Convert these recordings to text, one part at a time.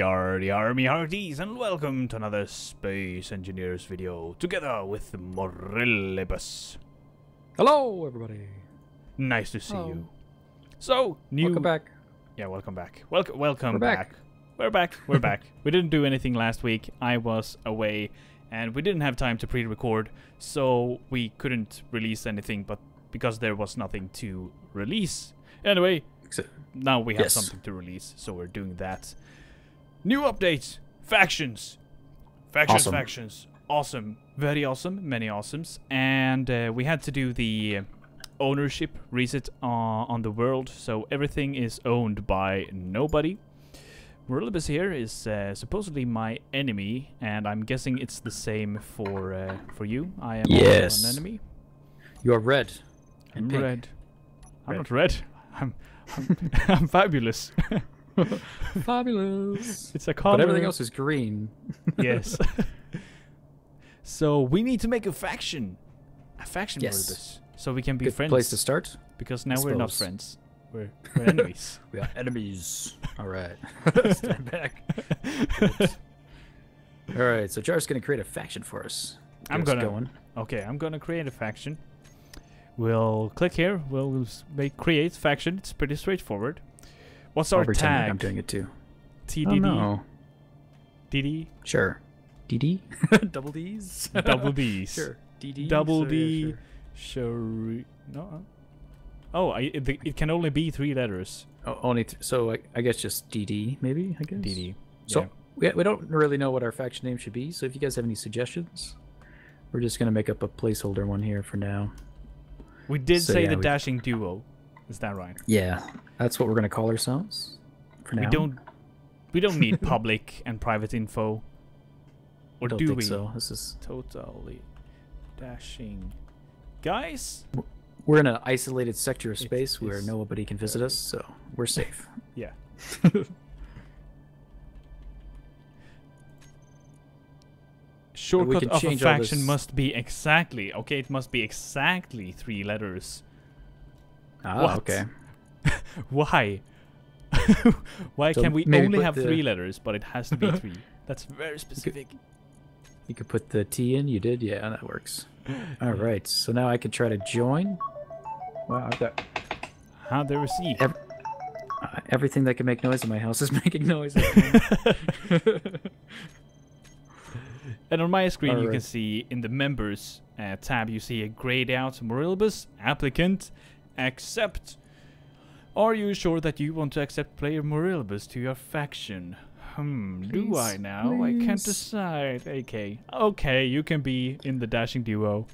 We are the Army Hearties, and welcome to another Space Engineers video, together with Morilibus. Hello, everybody. Nice to see you. So, Welcome back. Yeah, welcome back. Welcome We're back. We're back. We're back. We didn't do anything last week. I was away, and we didn't have time to pre-record, so we couldn't release anything, but because there was nothing to release. Anyway, now we have something to release, so we're doing that. New updates, factions, factions, awesome, very awesome, many awesomes, and we had to do the ownership reset on the world, so everything is owned by nobody. Morilibus here is supposedly my enemy, and I'm guessing it's the same for you. I am also an enemy. You are red. I'm red. I'm not red. I'm fabulous. Fabulous. It's a color. But everything else is green. Yes. So we need to make a faction. Yes. So we can be Good friends. place to start. Because now we're not friends. We're enemies. We are enemies. All right. Stand back. All right. So Jar's gonna create a faction for us. I'm gonna create a faction. We'll click here. We'll make create faction. It's pretty straightforward. What's our tag? I'm doing it too. TDD. Oh, no. DD. Sure. DD. Double D's. Double D's. Sure. DD. Double so, D. Yeah, sure. No. Oh, it can only be 3 letters. Oh, only so I guess just DD maybe. I guess. DD. So we don't really know what our faction name should be. So if you guys have any suggestions, we're just gonna make up a placeholder one here for now. We did say the dashing duo. Is that right? Yeah, that's what we're gonna call ourselves for now. We don't need public and private info. Or don't do think we? So this is totally dashing. Guys, we're in an isolated sector of space where nobody can visit us, so we're safe. Yeah. Shortcut of a faction must be exactly. Okay, it must be exactly 3 letters. Ah, what? Okay. Why? Why So can we only have 3 letters, but it has to be 3? That's very specific. You could put the T in. You did, yeah, that works. All right, so now I can try to join. Wow, I've got. How there is E. Everything that can make noise in my house is making noise. And on my screen, you can see in the members tab, you see a grayed out Morilibus applicant accept. Are you sure that you want to accept player Morilibus to your faction? Do I now? Please. I can't decide. Okay, you can be in the dashing duo.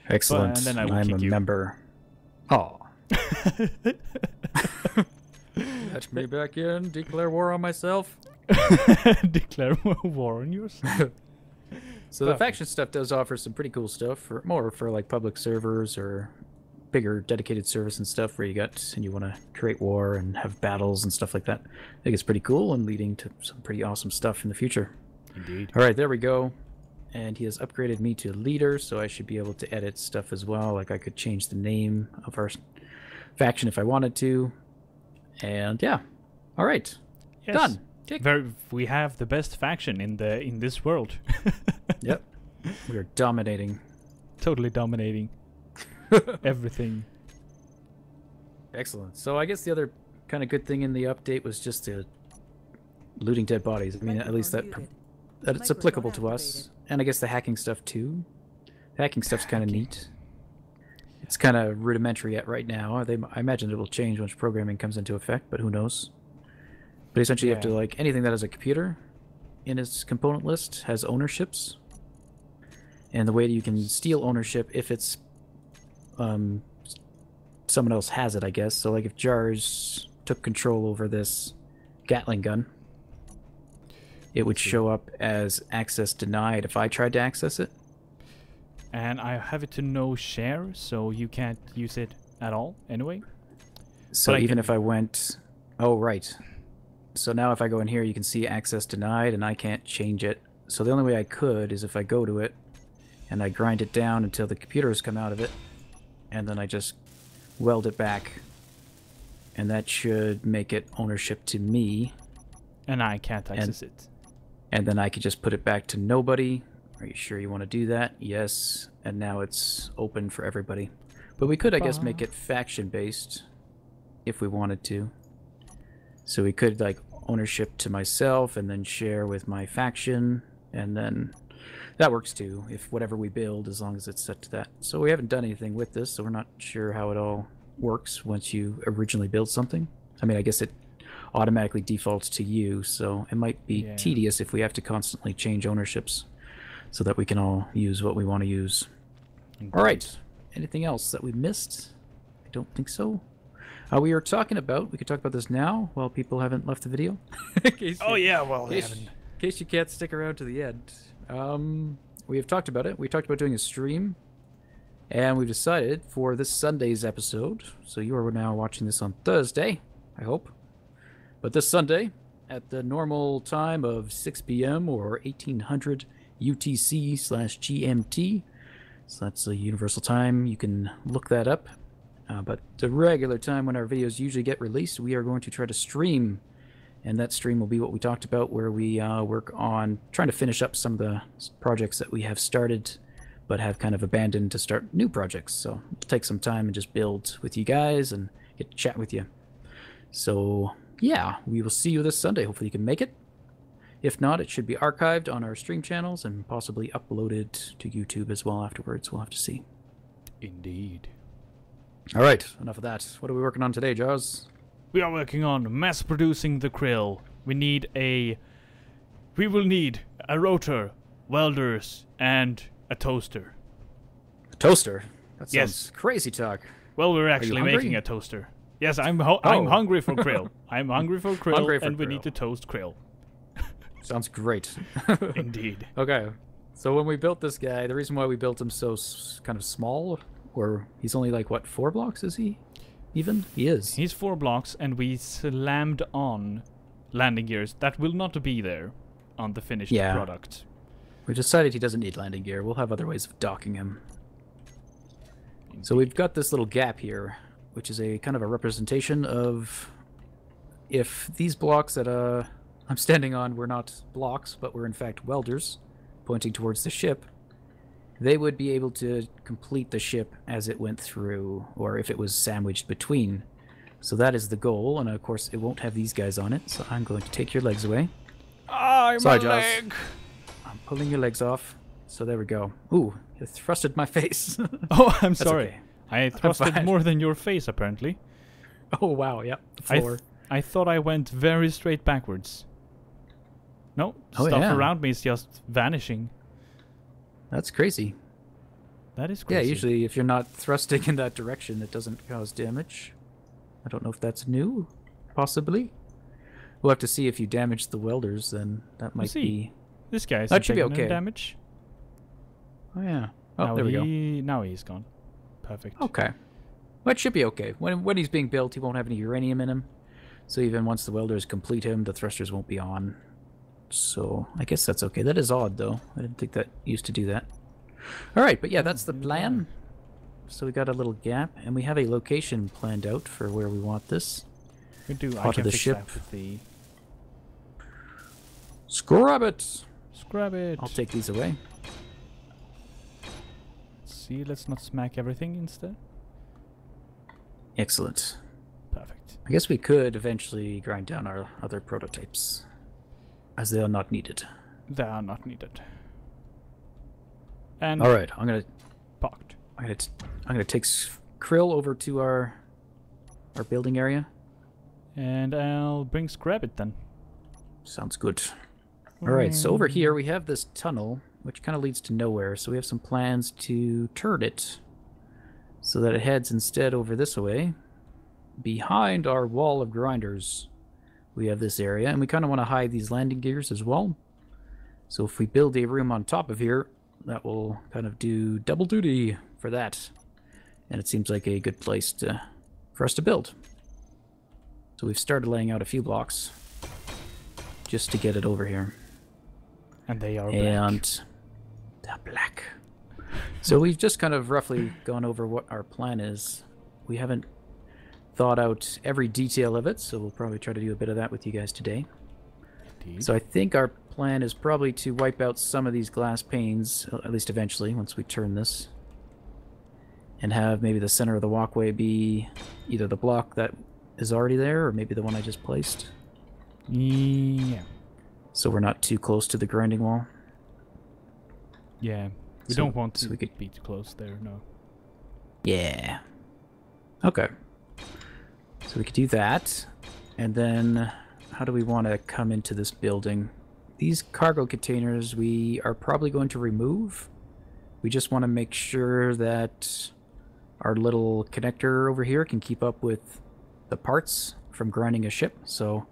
Excellent. And then I will I'm kick a you. member. Oh. Let me back in. Declare war on myself. Declare war on yourself. So the faction stuff does offer some pretty cool stuff, more for like public servers or bigger dedicated service and stuff where you want to create war and have battles and stuff like that. I think it's pretty cool and leading to some pretty awesome stuff in the future. Indeed. All right, there we go. And he has upgraded me to leader, so I should be able to edit stuff as well. Like I could change the name of our faction if I wanted to. And yeah, all right, yes. Done. We have the best faction in this world. Yep, we are dominating. Totally dominating everything. Excellent. So I guess the other kind of good thing in the update was just the looting dead bodies. I mean, at least that it's applicable to us, and I guess the hacking stuff too. The hacking stuff's kind of neat. It's kind of rudimentary right now. I imagine it will change once programming comes into effect, but who knows? But essentially, you have to, like, anything that has a computer in its component list has ownerships. And the way you can steal ownership if it's someone else has it, I guess. So, like, if Jars took control over this Gatling gun, it would show up as access denied if I tried to access it. And I have it to no share, so you can't use it at all anyway. So even if I went... Oh, right. So now if I go in here, you can see access denied, and I can't change it. So the only way I could is if I go to it, and I grind it down until the computers come out of it, and then I just weld it back. And that should make it ownership to me. And I can't access it. And then I could just put it back to nobody. Are you sure you want to do that? Yes. And now it's open for everybody. But we could, I guess, make it faction-based if we wanted to. So we could, like, ownership to myself and then share with my faction. And then that works, too, if whatever we build, as long as it's set to that. So we haven't done anything with this, so we're not sure how it all works once you originally build something. I mean, I guess it automatically defaults to you, so it might be tedious if we have to constantly change ownerships so that we can all use what we want to use. All right. Anything else that we missed? I don't think so. We were talking about, we could talk about this now while people haven't left the video. In case you can't stick around to the end. We have talked about it. We talked about doing a stream, and we've decided for this Sunday's episode, so you are now watching this on Thursday, I hope. But this Sunday, at the normal time of 6 p.m. or 1800 UTC/GMT, so that's a universal time. You can look that up. But the regular time when our videos usually get released, we are going to try to stream. And that stream will be what we talked about, where we work on trying to finish up some of the projects that we have started, but have kind of abandoned to start new projects. So we'll take some time and just build with you guys and get to chat with you. So yeah, we will see you this Sunday. Hopefully you can make it. If not, it should be archived on our stream channels and possibly uploaded to YouTube as well afterwards. We'll have to see. Indeed. All right, enough of that. What are we working on today, Jaws? We are working on mass producing the krill. We will need a rotor, welders, and a toaster. A toaster? That sounds crazy talk. Well, we're actually making a toaster. Yes, I'm hungry for krill. I'm hungry for krill, and we need to toast krill. Sounds great. Indeed. Okay. So when we built this guy, the reason why we built him so kind of small, or he's only like, what, 4 blocks, is he? Even? He is. He's 4 blocks, and we slammed on landing gears that will not be there on the finished product. We decided he doesn't need landing gear. We'll have other ways of docking him. Indeed. So we've got this little gap here, which is a kind of a representation of if these blocks that I'm standing on were not blocks, but were in fact welders pointing towards the ship, they would be able to complete the ship as it went through, or if it was sandwiched between. So that is the goal, and of course it won't have these guys on it, so I'm going to take your legs away. Sorry, my leg! I'm pulling your legs off. So there we go. Ooh, you thrusted my face. Oh, I'm sorry. Okay. I thrusted more than your face, apparently. Oh, wow, yep. The floor. I thought I went very straight backwards. No, stuff around me is just vanishing. That's crazy. That is crazy. Yeah, usually if you're not thrusting in that direction, it doesn't cause damage. I don't know if that's new. Possibly. We'll have to see if you damage the welders, then that might be... This guy's that should be no okay. damage. Oh, yeah. Oh, now there we go. Now he's gone. Perfect. Okay. Well, it should be okay. When he's being built, he won't have any uranium in him. So even once the welders complete him, the thrusters won't be on. So I guess that's okay. That is odd, though. I didn't think that used to do that. All right, but yeah, that's the plan. So we got a little gap, and we have a location planned out for where we want this. We do. Part of the ship. With the... Scrub it! Scrub it! I'll take these away. See, let's not smack everything instead. Excellent. Perfect. I guess we could eventually grind down our other prototypes, as they are not needed. They are not needed. And all right, I'm gonna parked. I'm gonna take Krill over to our building area, and I'll bring Scrab it then. Sounds good. All right, so over here we have this tunnel, which kind of leads to nowhere. So we have some plans to turn it so that it heads instead over this way. Behind our wall of grinders, we have this area, and we kind of want to hide these landing gears as well. So if we build a room on top of here, that will kind of do double duty for that. And it seems like a good place for us to build. So we've started laying out a few blocks just to get it over here. And they are black. And they're black. So we've just kind of roughly gone over what our plan is. We haven't thought out every detail of it, so we'll probably try to do a bit of that with you guys today. Indeed. So I think our plan is probably to wipe out some of these glass panes, at least eventually, once we turn this. And have maybe the center of the walkway be either the block that is already there, or maybe the one I just placed. Yeah. So we're not too close to the grinding wall. Yeah. We don't want to be too close there, no. Yeah. Okay. So we could do that. And then how do we want to come into this building? These cargo containers we are probably going to remove. We just want to make sure that our little connector over here can keep up with the parts from grinding a ship. So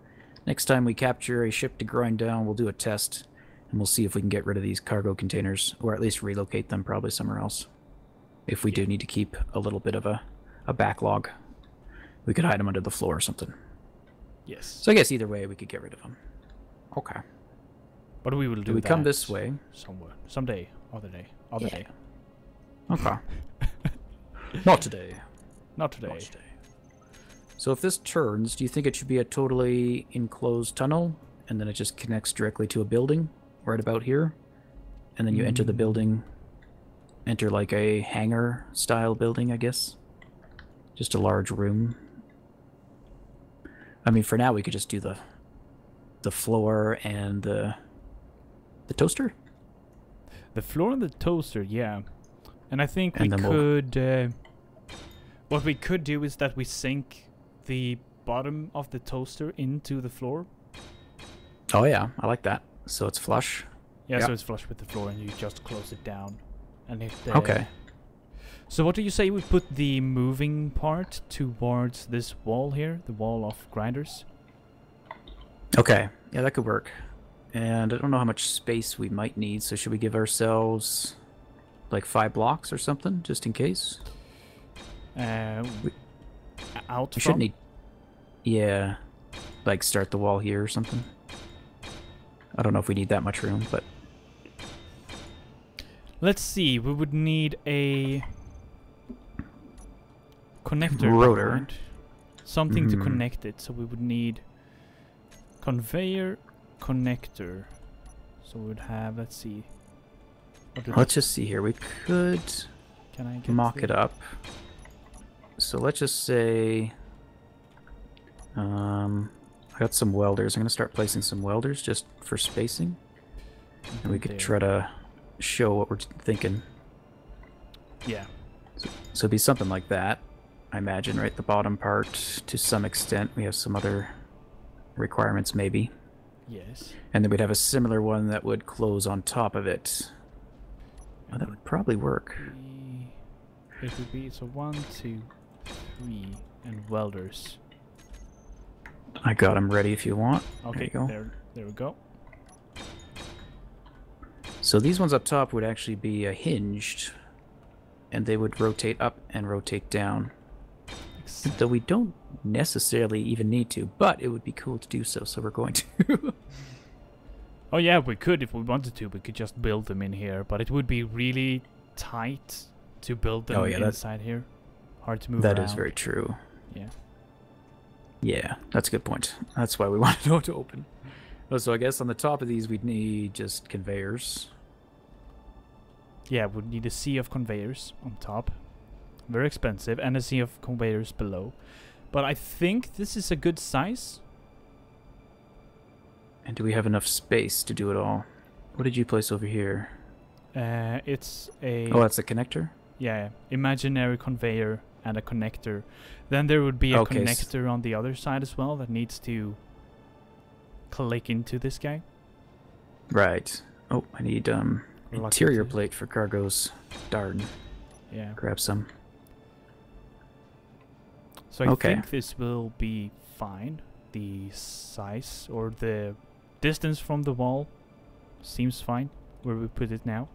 next time we capture a ship to grind down, we'll do a test and we'll see if we can get rid of these cargo containers, or at least relocate them probably somewhere else. If we do need to keep a little bit of a backlog, we could hide them under the floor or something. Yes. So I guess either way we could get rid of them. Okay. But we will do we that come this way? Somewhere. Someday. Other day. Other day. Okay. Not today. Not today. Not today. So if this turns, do you think it should be a totally enclosed tunnel, and then it just connects directly to a building right about here? And then you enter the building, enter like a hangar style building, I guess? Just a large room. I mean, for now we could just do the floor and the toaster. The floor and the toaster, yeah. And I think we could... what we could do is that we sink the bottom of the toaster into the floor. Oh yeah, I like that. So it's flush. Yeah, yep. So it's flush with the floor and you just close it down. And if okay. So what do you say we put the moving part towards this wall here? The wall of grinders? Okay, yeah, that could work. And I don't know how much space we might need, so should we give ourselves like 5 blocks or something, just in case? We should need... Yeah, like start the wall here or something. I don't know if we need that much room, but... Let's see, we would need a... connector. Rotor. Something to connect it, so we would need... conveyor, connector. So we would have, let's see. Let's just see here. We could mock it up. So let's just say I got some welders. I'm going to start placing some welders just for spacing. And we could try to show what we're thinking. Yeah. So it'd be something like that, I imagine, right? The bottom part, to some extent. We have some other requirements, maybe. Yes. And then we'd have a similar one that would close on top of it. Oh, that would probably work. It would be, so 1, 2, 3, and welders. I got them ready if you want. Okay, there we go. So these ones up top would actually be hinged, and they would rotate up and rotate down. Though we don't necessarily even need to, but it would be cool to do so, so we're going to. Oh yeah, we could if we wanted to. We could just build them in here, but it would be really tight to build them inside here. Hard to move around. That is very true. Yeah. Yeah, that's a good point. That's why we wanted it to open. Oh, so I guess on the top of these we'd need just conveyors. Yeah, we'd need a sea of conveyors on top. Very expensive, and a sea of conveyors below. But I think this is a good size. And do we have enough space to do it all? What did you place over here? It's a... Oh, that's a connector? Yeah, imaginary conveyor and a connector. Then there would be a connector on the other side as well that needs to click into this guy. Right. Oh, I need interior plate for cargoes. Darn. Yeah. Grab some. So I think this will be fine. The size or the distance from the wall seems fine where we put it now.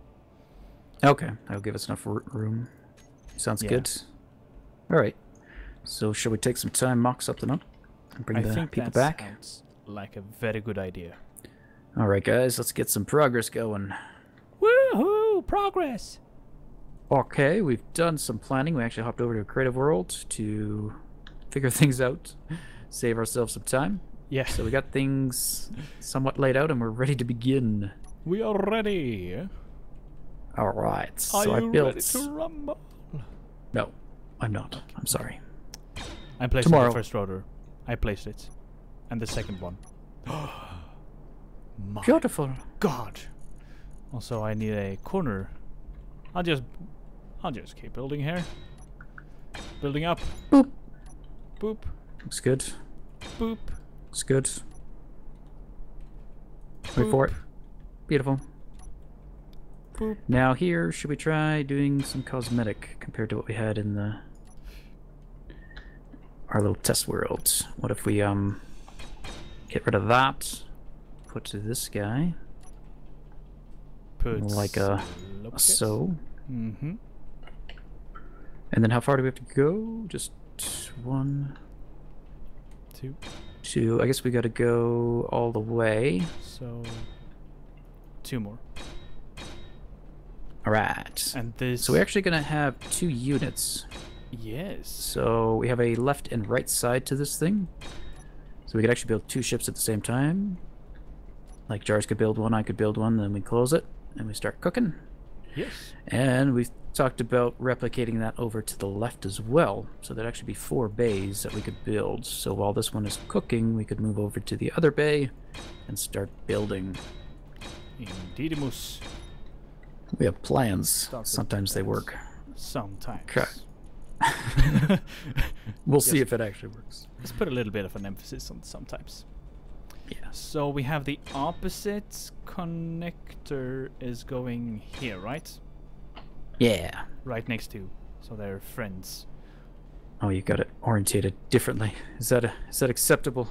Okay, that'll give us enough room. Sounds good. All right. So shall we take some time, mock something up, and bring the people back? Sounds like a very good idea. All right, guys, let's get some progress going. Woohoo! Progress! Okay, we've done some planning. We actually hopped over to a creative world to figure things out, save ourselves some time. Yeah. So we got things somewhat laid out and we're ready to begin. We are ready. All right. Are So I you built... ready to rumble? No, I'm not. I'm sorry. I placed Tomorrow. the first rotor. I placed it. And the second one. My Beautiful. God. Also, I need a corner. I'll just keep building here. Building up. Boop. Boop. Looks good. Boop. Looks good. Wait Boop. for it. Beautiful. Boop. Now here, should we try doing some cosmetic compared to what we had in the our little test world? What if we get rid of that? Put to this guy. Put Like a so. Mm-hmm. And then how far do we have to go? Just 1, 2. 2. I guess we got to go all the way. So 2 more. All right. And this. So we're actually gonna have 2 units. Yes. So we have a left and right side to this thing. So we could actually build 2 ships at the same time. Like Jars could build one, I could build one, then we close it and we start cooking. Yes. And we've talked about replicating that over to the left as well. So there'd actually be 4 bays that we could build. So while this one is cooking, we could move over to the other bay and start building. Indeedimus. We have plans. Start with Sometimes they plans. work. Sometimes. Okay. We'll see if it actually works. Let's put a little bit of an emphasis on sometimes. Yeah. So we have the opposite connector is going here, right? Yeah. Right next to. So they're friends. Oh, you got it orientated differently. Is that acceptable?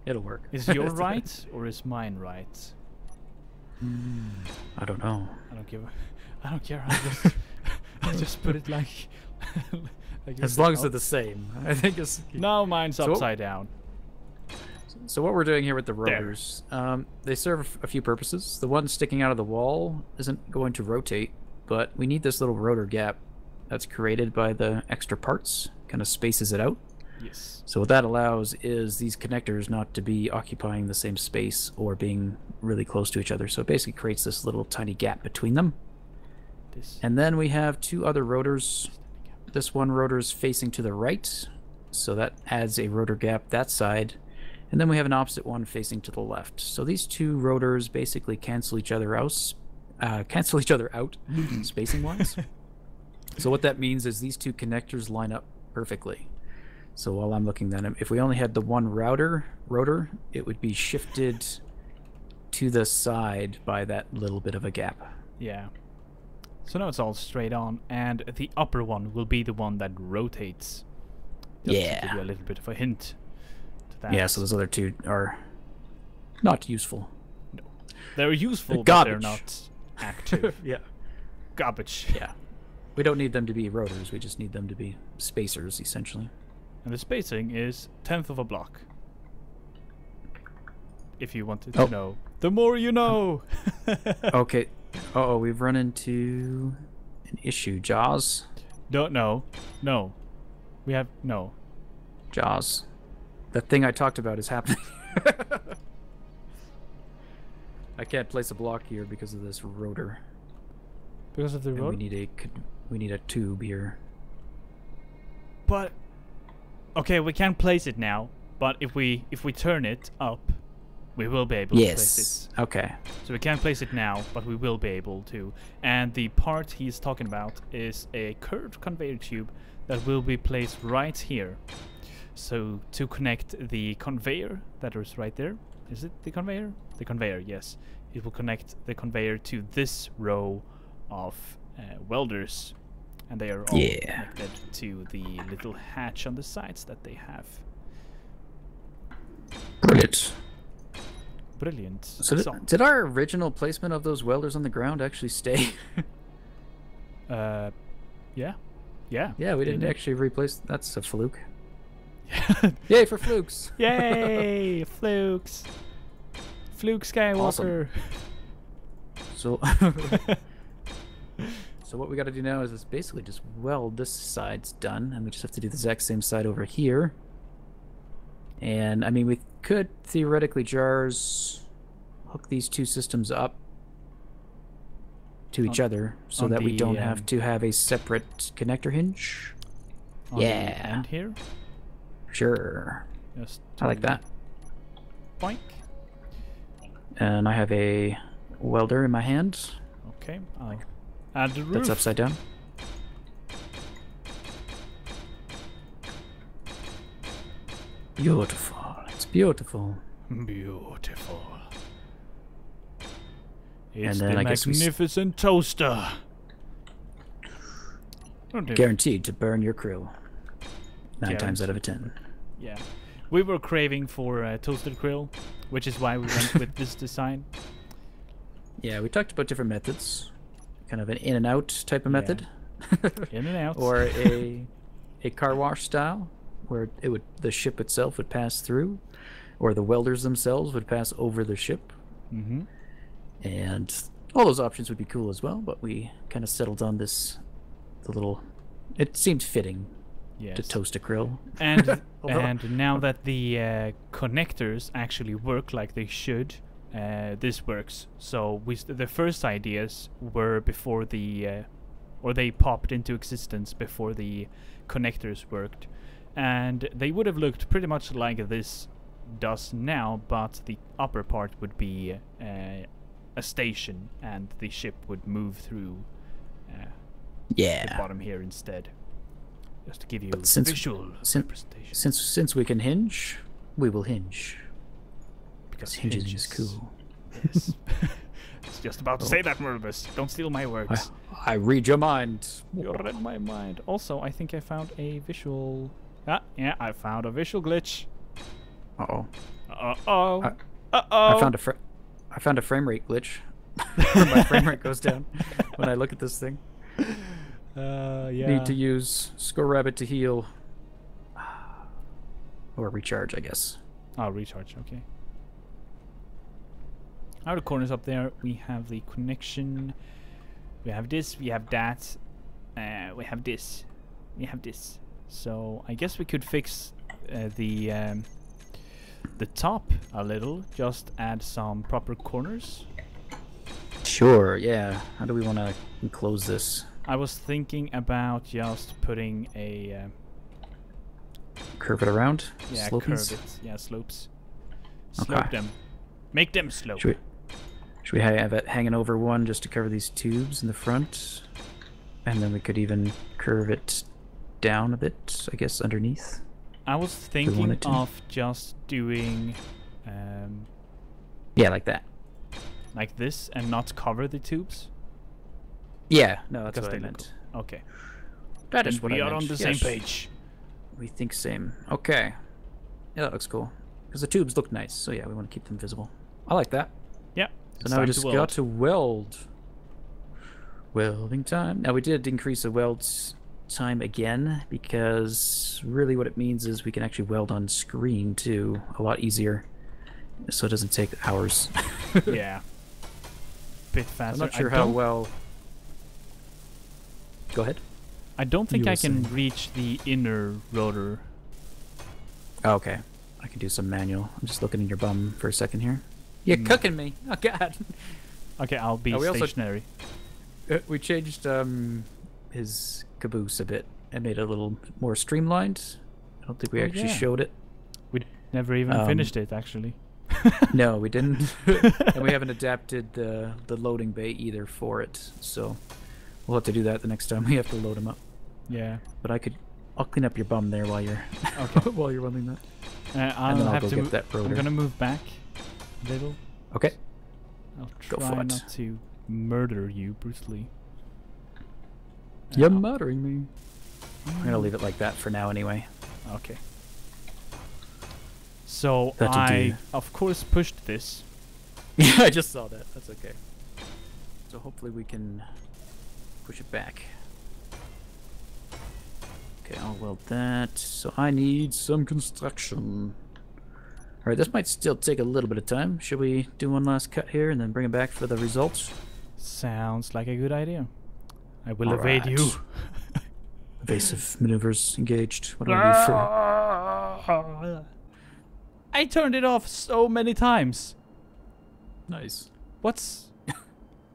It'll work. Is your right or is mine right? I don't know. I don't care. I just put it like. like As long as they're the same, I think it's. No, mine's So- upside down. So what we're doing here with the rotors, they serve a few purposes. The one sticking out of the wall isn't going to rotate, but we need this little rotor gap that's created by the extra parts. Kind of spaces it out. Yes. So what that allows is these connectors not to be occupying the same space or being really close to each other. So it basically creates this little tiny gap between them. This. And then we have 2 other rotors. This one rotor is facing to the right, so that adds a rotor gap that side. And then we have an opposite one facing to the left. So these 2 rotors basically cancel each other out, spacing wise. So what that means is these 2 connectors line up perfectly. So while I'm looking at them, if we only had the one rotor, it would be shifted to the side by that little bit of a gap. Yeah. So now it's all straight on, and the upper one will be the one that rotates. Just to give you a little bit of a hint to that. Yeah, so those other 2 are not useful. No. They're useful, but Garbage. they're not active. Yeah. Garbage. Yeah. We don't need them to be rotors, we just need them to be spacers, essentially. And the spacing is 1/10 of a block. If you wanted to know. The more you know! Okay. Uh-oh, we've run into an issue. Jaws? Don't know. No. We have... No. Jaws. That thing I talked about is happening. I can't place a block here because of this rotor. Because of the And road? we need a tube here. But... Okay, we can place it now. But if we turn it up, we will be able to place it. Okay. So we can't place it now, but we will be able to. And the part he's talking about is a curved conveyor tube that will be placed right here. So to connect the conveyor that is right there. Is it the conveyor? The conveyor, yes. It will connect the conveyor to this row of welders. And they are all connected to the little hatch on the sides that they have. Brilliant. Brilliant. So did our original placement of those welders on the ground actually stay? Yeah. Yeah. Yeah, we didn't actually replace... That's a fluke. Yeah. Yay for flukes! Yay! Flukes! Fluke Skywalker! Awesome. So... So what we got to do now is basically just weld this side's done, and we just have to do the exact same side over here. And I mean, we could theoretically hook these two systems up to each other so that we don't have to have a separate connector hinge. On the end here? Sure. Just I like that. Boink. And I have a welder in my hand. Okay, I'll add the roof. That's upside down. Beautiful. It's beautiful. Beautiful. And It's then the I guess magnificent toaster. Guaranteed to burn your krill. 9 times out of 10. Yeah. We were craving for toasted krill, which is why we went with this design. Yeah, we talked about different methods. Kind of an in and out type of method. In and out. Or a car wash style, where the ship itself would pass through, or the welders themselves would pass over the ship. Mm-hmm. And all those options would be cool as well, but we kind of settled on it seemed fitting to toast a krill. And and now that the connectors actually work like they should, this works. So the first ideas were before or they popped into existence before the connectors worked, and they would have looked pretty much like this does now, but the upper part would be a station, and the ship would move through the bottom here instead. Just to give you visual representation. Since we can hinge, we will hinge. Because hinging is cool. Yes. I was just about to say that, Morilibus. Don't steal my words. I read your mind. You read my mind. Also, I think I found a visual... yeah, I found a visual glitch. Uh-oh. Uh-oh. I found a frame rate glitch. My frame rate goes down when I look at this thing. Yeah. Need to use Score Rabbit to heal. Or recharge, I guess. Oh, recharge, okay. Outer corners up there, we have the connection. We have this, we have that. We have this. We have this. So, I guess we could fix the top a little. Just add some proper corners. Sure, yeah. How do we want to enclose this? I was thinking about just putting a... curve it around? Yeah, Slopings? curve it. Yeah, slopes. Slope them. Make them slope. Should we have it hanging over one just to cover these tubes in the front? And then we could even curve it down a bit, I guess, underneath. I was thinking of just doing... yeah, like that. Like this, and not cover the tubes? Yeah, no, that's what I meant. Okay. That is what I meant. We are on the same page. We think same. Okay. Yeah, that looks cool. Because the tubes look nice, so yeah, we want to keep them visible. I like that. Yeah. So now we just got to weld. Welding time. Now we did increase the weld time again, because really what it means is we can actually weld on screen too, a lot easier. So it doesn't take hours. Yeah. Bit faster. I'm not sure how well... Go ahead. I don't think I can reach the inner rotor. Oh, okay. I can do some manual. I'm just looking in your bum for a second here. You're cooking me. Oh, God. Okay, I'll be stationary. We changed his caboose a bit and made it a little more streamlined. I don't think we actually showed it. We never even finished it, actually. No, we didn't. And we haven't adapted the loading bay either for it. So we'll have to do that the next time we have to load them up. Yeah. But I'll clean up your bum there while you're while you're welding that. I'll have go to get that rotor. I'm gonna move back a little. Okay. I'll try not to murder you brutally. You're murdering me. I'm gonna leave it like that for now anyway. Okay. So I, of course, pushed this. Yeah, I just saw that. That's okay. So hopefully we can push it back. Okay, I'll weld that. So I need some construction. Alright, this might still take a little bit of time. Should we do one last cut here and then bring it back for the results? Sounds like a good idea. I will evade you. Evasive maneuvers engaged. What do I need for... I turned it off so many times. Nice. What's...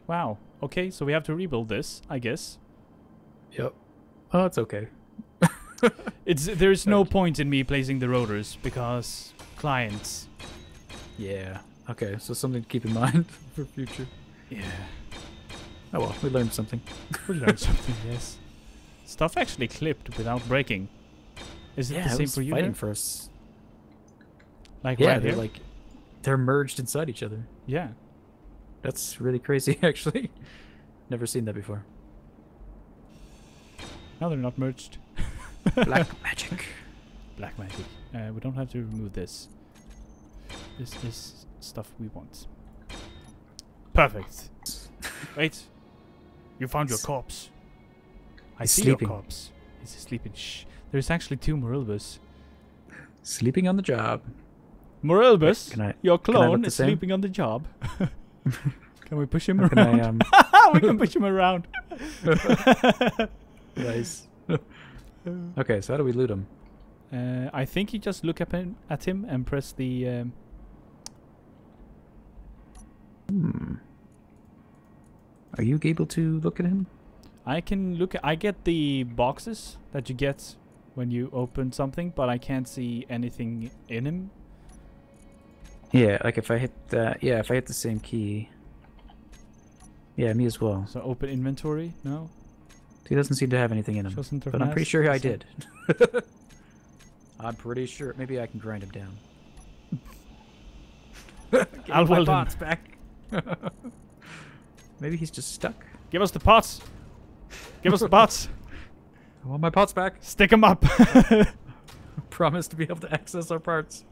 Wow. Okay, so we have to rebuild this, I guess. Yep. Oh, it's okay. There's no point in me placing the rotors because clients. Yeah. Okay, so something to keep in mind for future. Yeah. Oh well, we learned something. We learned something, yes. Stuff actually clipped without breaking. Is it the same for you? Fighting for us. Like yeah, right they're here? like they're merged inside each other. Yeah. That's really crazy, actually. Never seen that before. No, they're not merged. Black magic. Black magic. We don't have to remove this. This is stuff we want. Perfect. Wait. You found your corpse. I He's see sleeping. your corpse. He's sleeping. Shh. There's actually 2 Morilibus. Sleeping on the job. Morilibus, your can I clone look the is same? sleeping on the job. Can we push him How around? can I, We can push him around. Nice. Okay, so how do we loot him? I think you just look at him and press the... Are you able to look at him? I can look at... I get the boxes that you get when you open something, but I can't see anything in him. Yeah, like if I hit that... Yeah, if I hit the same key... Yeah, me as well. So open inventory? No? He doesn't seem to have anything in him. But I'm pretty sure I did. I'm pretty sure. Maybe I can grind him down. I'll my weld him. pots back. Maybe he's just stuck. Give us the pots! Give us the pots! I want my pots back. Stick them up! Promise to be able to access our parts.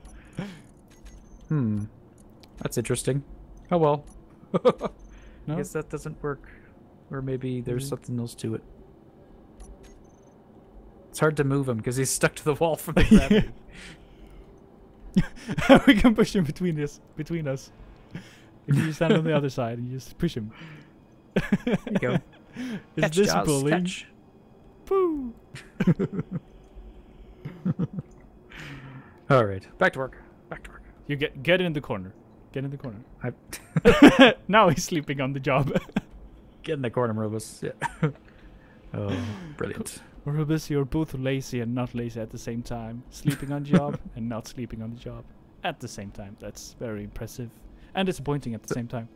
That's interesting. Oh well. No? I guess that doesn't work. Or maybe there's something else to it. It's hard to move him because he's stuck to the wall from the gravity. We can push him between us. If you stand on the other side and you just push him. There you go. Is Catch, this Jaws, bullying? catch. Poo! Alright, back to work. Back to work. You get in the corner. Get in the corner. I Now he's sleeping on the job. Get in the corner, Morilibus. Yeah. Oh, brilliant. Morilibus, you're both lazy and not lazy at the same time. Sleeping on the job and not sleeping on the job at the same time. That's very impressive. And disappointing at the same time.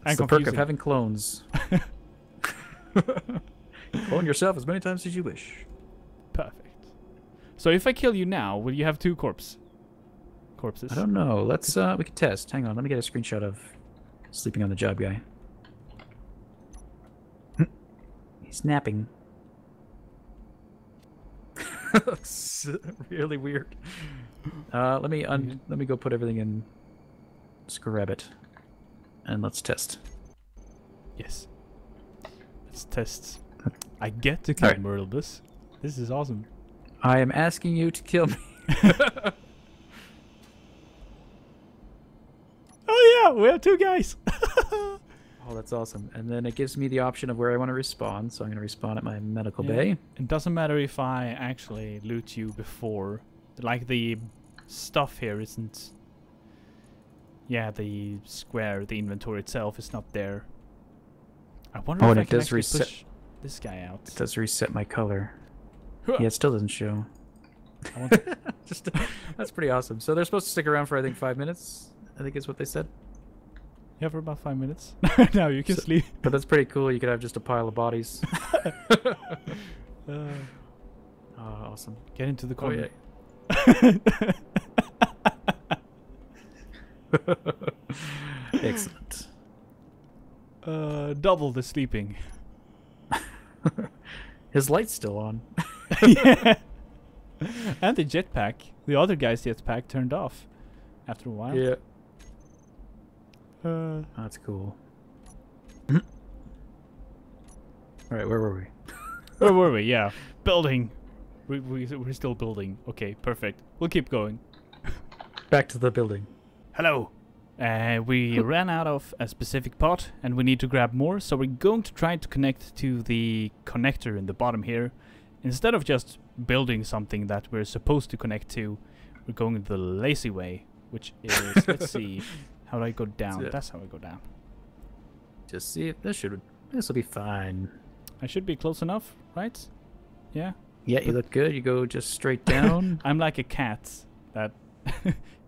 It's the perk of having clones. Clone yourself as many times as you wish. Perfect. So if I kill you now, will you have 2 corpses? I don't know. Let's we can test. Hang on, let me get a screenshot of sleeping on the job guy. He's napping. Looks really weird. Let me go put everything in. Let's grab it, and let's test. Yes. Let's test. I get to kill Morilibus. This is awesome. I am asking you to kill me. Oh yeah, we have 2 guys. Oh, that's awesome. And then it gives me the option of where I want to respawn. So I'm going to respawn at my medical bay. It doesn't matter if I actually loot you before. Like the stuff here isn't... Yeah, the square, the inventory itself is not there. I wonder if I can actually push this guy out. It does reset my color. Yeah, it still doesn't show. I want to Just that's pretty awesome. So they're supposed to stick around for I think 5 minutes. I think is what they said. Yeah, for about 5 minutes. Now you can sleep. But that's pretty cool. You could have just a pile of bodies. Oh, awesome. Get into the corner. Oh, yeah. Excellent. Double the sleeping. His light's still on. Yeah. And the jetpack. The other guy's jetpack turned off after a while. Yeah. That's cool. Alright, where were we? Where were we? Yeah. Building. We're still building. Okay, perfect. We'll keep going. Back to the building. Hello. We ran out of a specific pot and we need to grab more, so we're going to try to connect to the connector in the bottom here. Instead of just building something that we're supposed to connect to, We're going the lazy way, which is, let's see, how do I go down? That's how I go down. Just see if this will be fine. I should be close enough, right? Yeah. Yeah, you look good. You go just straight down. I'm like a cat that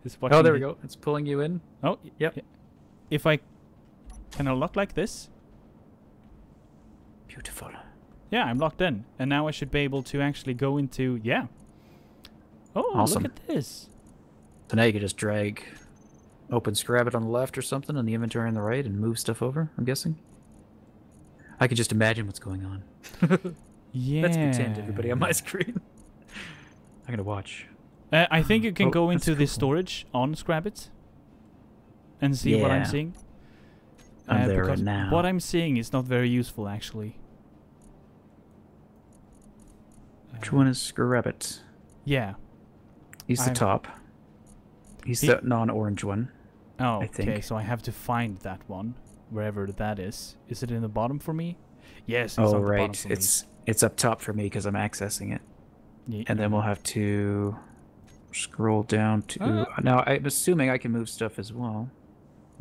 is watching. Oh, there we go. It's pulling you in. Oh, yep. If I can I lock like this? Beautiful. Yeah, I'm locked in, and now I should be able to actually go into Oh, awesome. Look at this. So now you can just drag open Scrabbit on the left or something, and the inventory on the right, and move stuff over. I'm guessing. I could just imagine what's going on. Yeah. Let's pretend everybody on my screen. I'm gonna watch. I think you can go into cool. the storage on Scrabbit and see what I'm seeing. I'm there because right now. What I'm seeing is not very useful, actually. Which one is Scrabbit? Yeah. He's the top. He's the non-orange one. Oh, I think. Okay, so I have to find that one, wherever that is. Is it in the bottom for me? Yes, it's on the bottom for me. It's up top for me because I'm accessing it. Yeah. And then we'll have to scroll down to... Now, I'm assuming I can move stuff as well.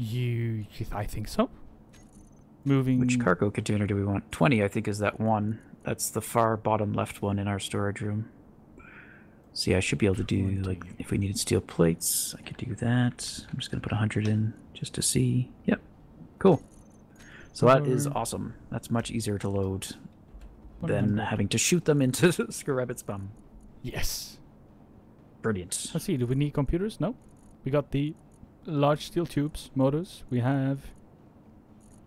I think so. Moving... Which cargo container do we want? 20, I think, is that one. That's the far bottom left one in our storage room. So yeah, I should be able to do, like, if we needed steel plates, I could do that. I'm just going to put 100 in just to see. Yep. Cool. So that is awesome. That's much easier to load than having to shoot them into Scrabbit's bum. Yes. Brilliant. Let's see, do we need computers? No. We got the large steel tubes, motors. We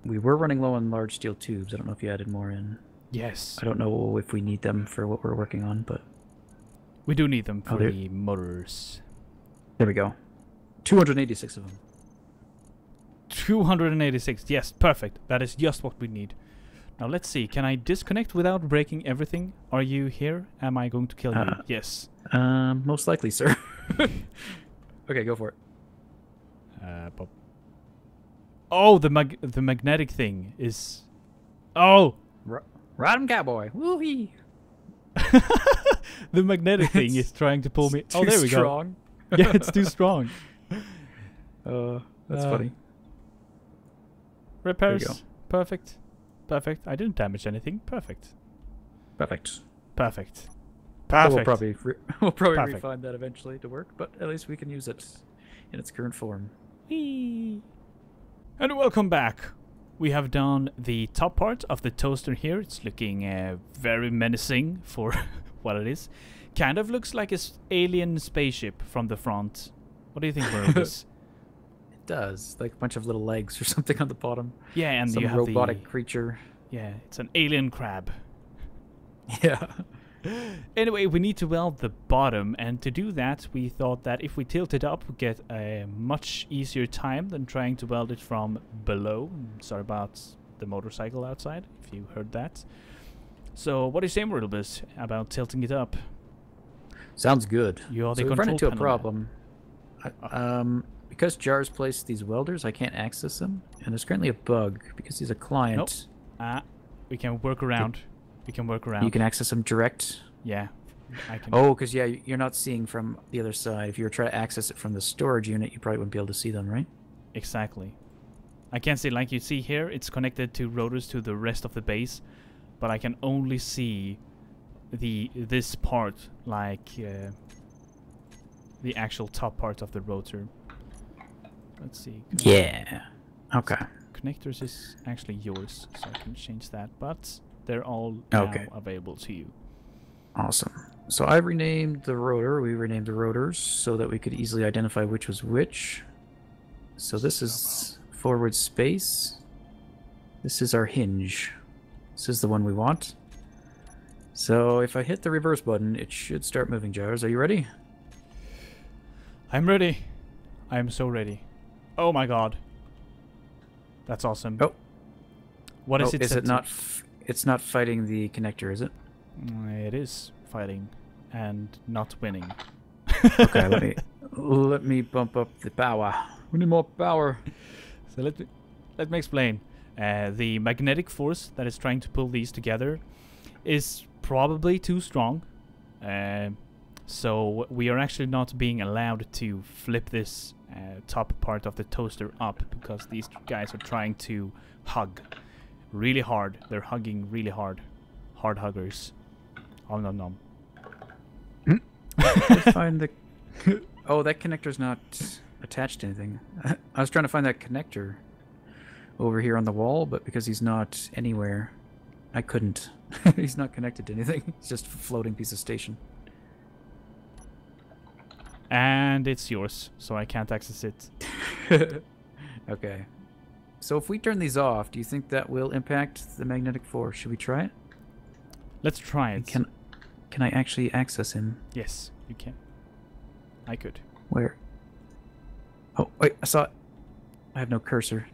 were running low on large steel tubes. I don't know if you added more in. Yes. I don't know if we need them for what we're working on, but... We do need them for the motors. There we go. 286 of them. 286. Yes, perfect. That is just what we need. Now let's see. Can I disconnect without breaking everything? Are you here? Am I going to kill you? Yes. Most likely, sir. Okay, go for it. Oh, the magnetic thing is... Oh! Ride 'em, cowboy. Woo-hee! The magnetic thing is trying to pull me... Oh, there we go. Yeah, it's too strong. That's funny. Repairs. Perfect. Perfect. I didn't damage anything. Perfect. Perfect. Perfect. We'll Perfect. probably refine that eventually to work, but at least we can use it in its current form. Whee. And welcome back. We have done the top part of the toaster here. It's looking very menacing for what it is. Kind of looks like an alien spaceship from the front. What do you think, Morilibus? It does. Like a bunch of little legs or something on the bottom. Yeah, and some you have robotic creature. Yeah, it's an alien crab. Yeah. Anyway, we need to weld the bottom, and to do that, we thought that if we tilt it up, we get a much easier time than trying to weld it from below. Sorry about the motorcycle outside, if you heard that. So, what do you say, Morilibus, about tilting it up? Sounds good. You're the so we've run into a panel problem. Because Jar's placed these welders, I can't access them, and there's currently a bug because he's a client. Nope. We can work around. We can work around. You can access them direct? Yeah. I can. Oh, because, yeah, you're not seeing from the other side. If you were trying to access it from the storage unit, you probably wouldn't be able to see them, right? Exactly. I can see, like you see here, it's connected to rotors to the rest of the base, but I can only see this part, like the actual top part of the rotor. Let's see. Yeah. Okay. Connectors is actually yours, so I can change that, but they're all now available to you. Awesome. So I renamed the rotor. We renamed the rotors so that we could easily identify which was which. So this is forward space. This is our hinge. This is the one we want. So if I hit the reverse button, it should start moving, Jars. Are you ready? I'm ready. I am so ready. Oh my god. That's awesome. Oh. What is it? Is it not? It's not fighting the connector, is it? It is fighting and not winning. Okay, let me bump up the power. We need more power. So let me explain. The magnetic force that is trying to pull these together is probably too strong. So we are actually not being allowed to flip this top part of the toaster up because these guys are trying to hug really hard. They're hugging really hard. Hard huggers. Om nom nom. Find the... Oh, that connector's not attached to anything. I was trying to find that connector over here on the wall, but because he's not anywhere, I couldn't. He's not connected to anything. It's just a floating piece of station. And it's yours, so I can't access it. Okay. So if we turn these off, do you think that will impact the magnetic force? Should we try it? Let's try it. Can I actually access him? Yes, you can. I could. Where? Oh, wait, I saw it. I have no cursor.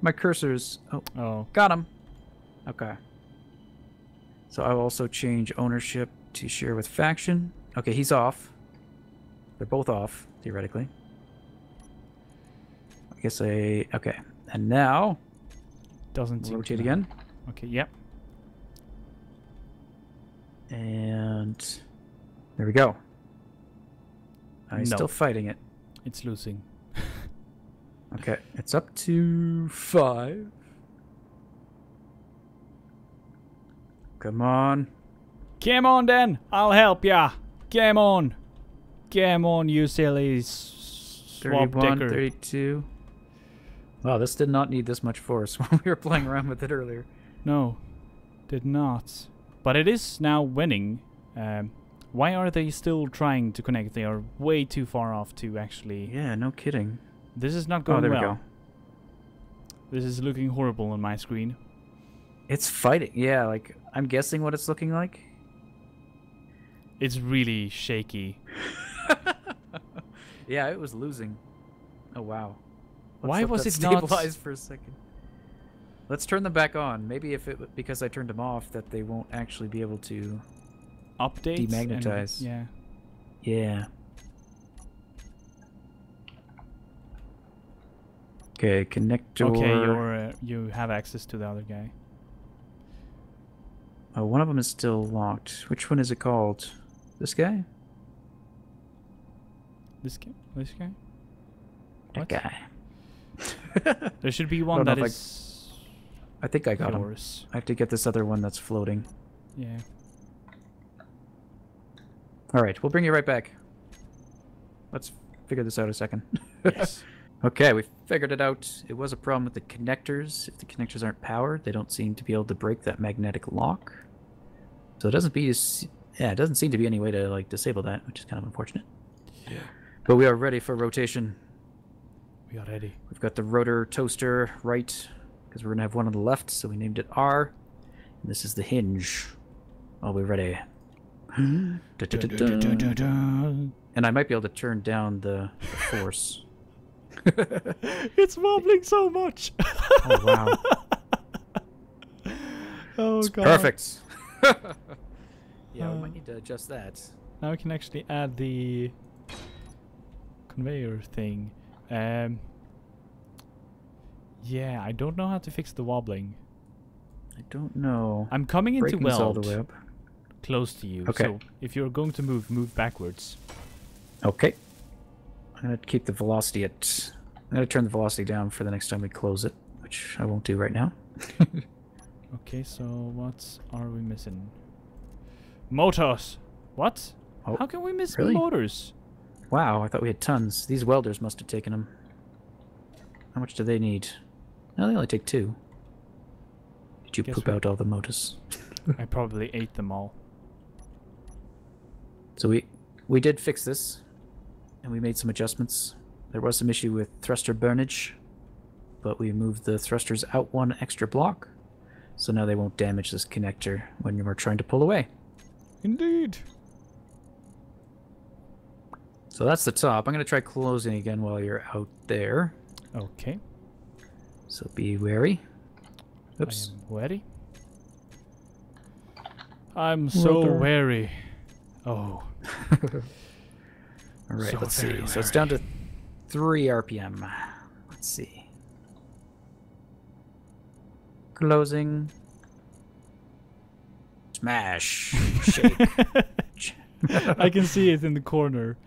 My cursor's... Oh. Got him. Okay. So I'll also change ownership to share with faction. Okay, he's off. They're both off, theoretically. I guess okay. And now... Doesn't seem rotate to again. Okay, yep. And... There we go. I'm No. still fighting it. It's losing. Okay, it's up to 5. Come on. Come on then, I'll help ya. Come on. Come on, you silly swab 31, dicker. 32. Wow, this did not need this much force when we were playing around with it earlier. No, did not. But it is now winning. Why are they still trying to connect? They are way too far off to actually... Yeah, no kidding. This is not going Oh, there well. we go. This is looking horrible on my screen. It's fighting. Yeah, like, I'm guessing what it's looking like. It's really shaky. Yeah, it was losing. Oh, wow. Why was it not... stabilized for a second? Let's turn them back on. Maybe if it... Because I turned them off, that they won't actually be able to... Updates? Demagnetize. Yeah. Yeah. Okay, connector... Okay, you have access to the other guy. Oh, one of them is still locked. Which one is it called? This guy? This guy? This guy? That What? guy. There should be I one don't know that if is I think I got him. yours. I have to get this other one that's floating. Yeah. Alright, we'll bring you right back. Let's figure this out a second. Yes. Okay, we figured it out. It was a problem with the connectors. If the connectors aren't powered, they don't seem to be able to break that magnetic lock. So it doesn't it doesn't seem to be any way to like disable that, which is kind of unfortunate. Yeah. But we are ready for rotation. We are ready. We've got the rotor toaster right, because we're gonna have one on the left, so we named it R. And this is the hinge. Are we ready? And I might be able to turn down the force. It's wobbling so much. Oh wow. Oh It's god. perfect. Yeah, we might need to adjust that. Now we can actually add the conveyor thing. Yeah, I don't know how to fix the wobbling. I don't know. I'm coming into Braking's all the weld way up. close to you. Okay. So if you're going to move backwards. Okay. I'm gonna keep the velocity at... I'm gonna turn the velocity down for the next time we close it, which I won't do right now. Okay, so what are we missing? Motors. What? Oh, How can we miss really? motors? Wow, I thought we had tons. These welders must have taken them. How much do they need? No, they only take 2. Did you Guess poop what? out all the motors? I probably ate them all. So we did fix this, and we made some adjustments. There was some issue with thruster burnage, but we moved the thrusters out 1 extra block, so now they won't damage this connector when we're trying to pull away. Indeed. So that's the top. I'm going to try closing again while you're out there, Okay. so be wary. Oops. I am wary. I'm so Rotor. wary. Oh. All right, So let's see. very So it's down to 3 RPM. Let's see. Closing. Smash. Shake. I can see it in the corner.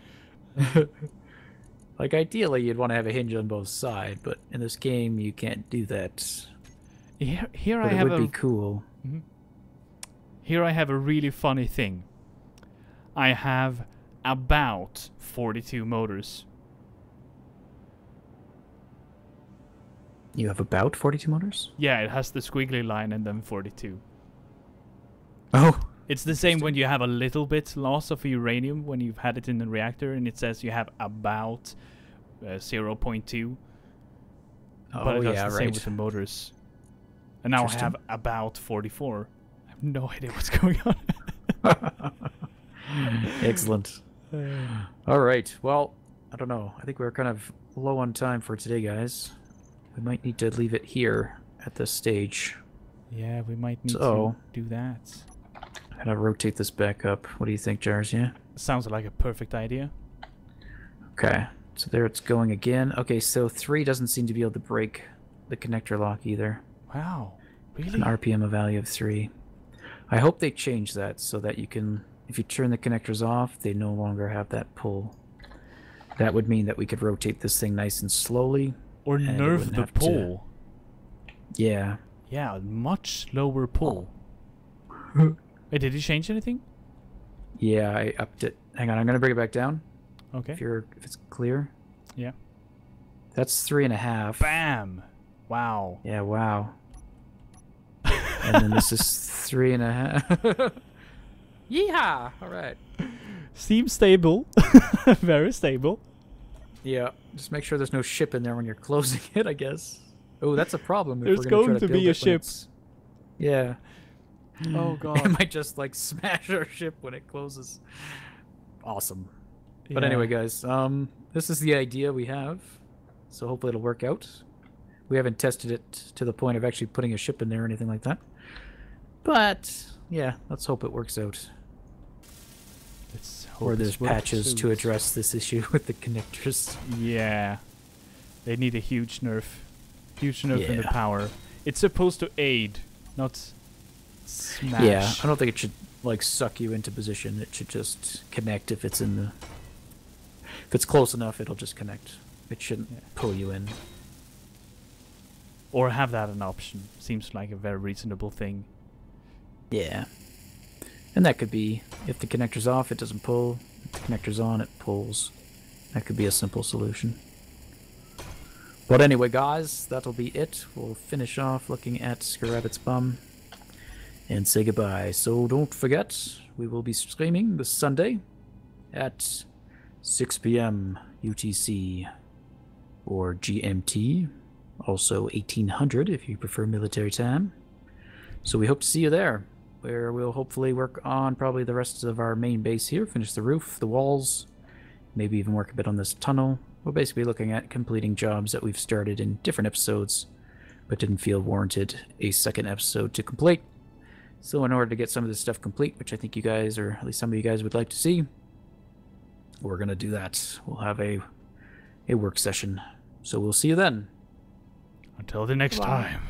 Like, ideally, you'd want to have a hinge on both sides, but in this game, you can't do that. Here But I have it would be cool. Here I have a really funny thing. I have about 42 motors. You have about 42 motors? Yeah, it has the squiggly line and then 42. Oh. It's the same when you have a little bit loss of uranium when you've had it in the reactor, and it says you have about 0.2. But it does the same with the motors. And now I have about 44. I have no idea what's going on. Excellent. All right. Well, I don't know. I think we're kind of low on time for today, guys. We might need to leave it here at this stage. Yeah, we might need to do that. I'm gonna rotate this back up. What do you think, Jars? Yeah? Sounds like a perfect idea. Okay. So there it's going again. Okay, so 3 doesn't seem to be able to break the connector lock either. Wow. Really? An RPM value of 3. I hope they change that so that you can, if you turn the connectors off, they no longer have that pull. That would mean that we could rotate this thing nice and slowly. Or nerf the pull. Yeah. Yeah, much lower pull. Wait, did you change anything? Yeah, I upped it. Hang on, I'm gonna bring it back down. Okay. If it's clear. Yeah. That's 3.5. Bam! Wow. Yeah, wow. And then this is 3.5. Yeehaw! Alright. Seems stable. Very stable. Yeah. Just make sure there's no ship in there when you're closing it, I guess. Oh, that's a problem. If There's we're gonna going try to be a ship. Yeah. Oh god. It might just like smash our ship when it closes. Awesome. Yeah. But anyway, guys, this is the idea we have. So hopefully it'll work out. We haven't tested it to the point of actually putting a ship in there or anything like that. But yeah, let's hope it works out. Or there's patches to address this issue with the connectors. Yeah. They need a huge nerf. Huge nerf in the power. It's supposed to aid, not smash. Yeah, I don't think it should like suck you into position. It should just connect if it's in the... If it's close enough, it'll just connect. It shouldn't pull you in. Or have that an option. Seems like a very reasonable thing. Yeah. And that could be, if the connector's off, it doesn't pull. If the connector's on, it pulls. That could be a simple solution. But anyway, guys, that'll be it. We'll finish off looking at Scarabit's bum and say goodbye. So don't forget, we will be streaming this Sunday at 6 p.m. UTC or GMT, also 1800 if you prefer military time. So we hope to see you there, where we'll hopefully work on probably the rest of our main base here, finish the roof, the walls, maybe even work a bit on this tunnel. We're basically looking at completing jobs that we've started in different episodes, but didn't feel warranted a second episode to complete. So in order to get some of this stuff complete, which I think you guys, or at least some of you guys would like to see, we're going to do that. We'll have a work session. So we'll see you then. Until the next time.